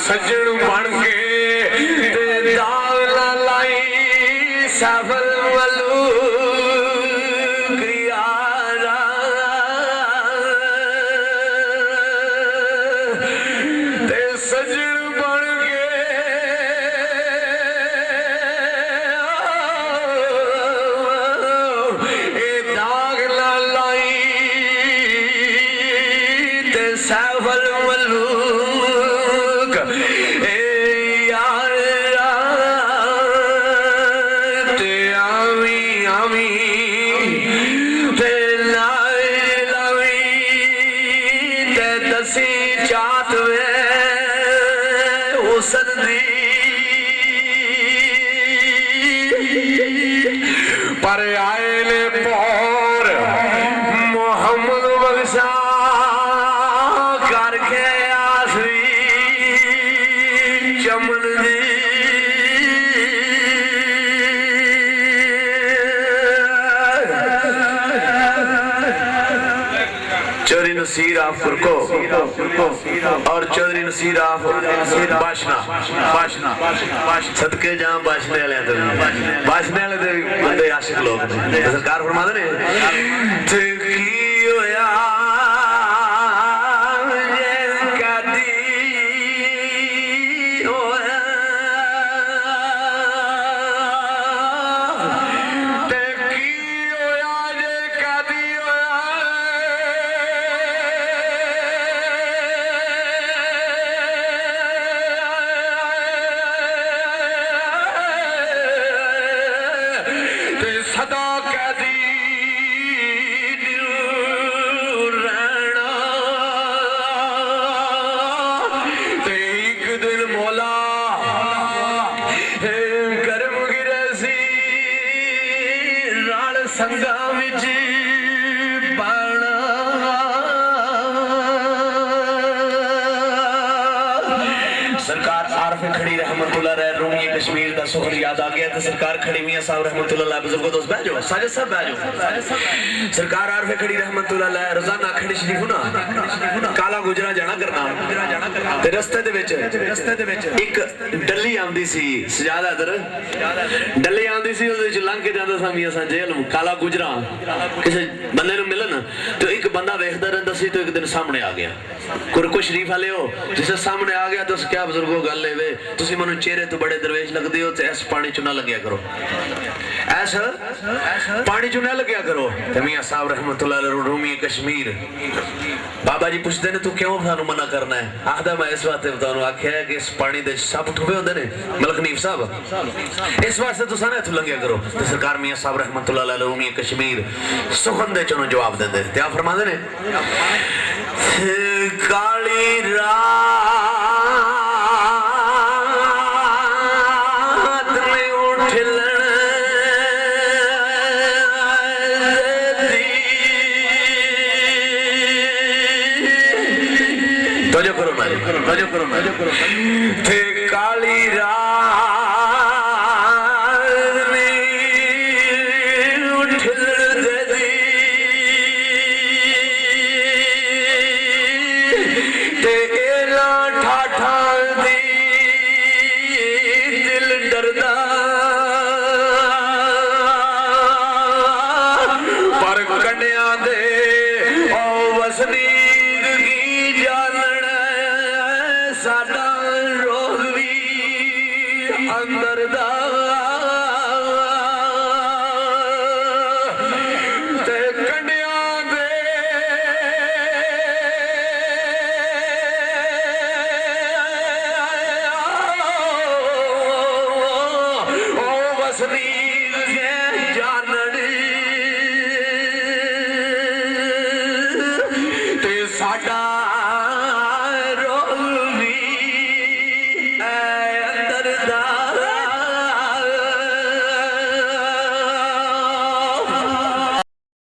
सजन बन के दाल ना लाई सफल वलू यारा ते सजन बन के दाग ना लाई ते सफल वलू पर आए ने पौर मोहम्मद बख्शा करके आसरी चमन दी चौधरी नसीर ऑफ फुरको और चौधरी नसीर ऑफ बाशना सदके जहां बाशने वाले बंदे आशिक लोग सरकार फरमाते ने संगा विच बाणा सरकार आरफ खड़ी रहमतुल्लाह अलैह रूमी कश्मीर का सुखर याद आ गया तो सरकार खड़ी मियां साहब रहमतुल्लाह अलैह बुजुर्गों दोस्त बैठ जाओ साजिद साहब बैठ जाओ सरकार आरफ खड़ी रहमतुल्लाह अलैह रोजाना खड़ी शरीफ ना काला गुजरा जाना करना ते रस्ते दे विच एक डली आंदी सी सजादा इधर डली आंदी सी ओदे विच लंघ के जांदा सा मियां सा जेल काला गुजरा किसी बंदे नु मिलन तो एक बंदा वेखदा रहंदा सी तो एक दिन सामने आ गया कुरको शरीफ वाले हो जिसे सामने आ गया तो क्या बुजुर्गों गल लेवे तुसी मनु चेहरे तो बड़े दरवेश लगदे हो ते इस पानी चुना लग्या करो ऐसा पानी चुना लग्या करो ते मियां साहब रहमतुल्लाह अलैह रूमी कश्मीर बाबा जी पूछते ने तू क्यों सानू मना करना है आखदा मैं इस वास्ते बताऊं आख्या है कि इस पानी दे सब ठुबे होंदे ने मलक नीफ साहब इस वास्ते तुसा ना इथों लंघिया करो ते सरकार मियां साहब रहमतुल्लाह अलैह रूमी कश्मीर सुखन दे चों जवाब देंदे ते आ फरमांदे ने काली रात में उठलन तोजो करो ना थे काली रात में उठलन दी तेला ठाठा दी दिल डरदा पर कन्या दे ओ वसनीक की जानन साडा रोग भी अंदर दा ते कन्या दे ओ वसनीक के जानन ते साडा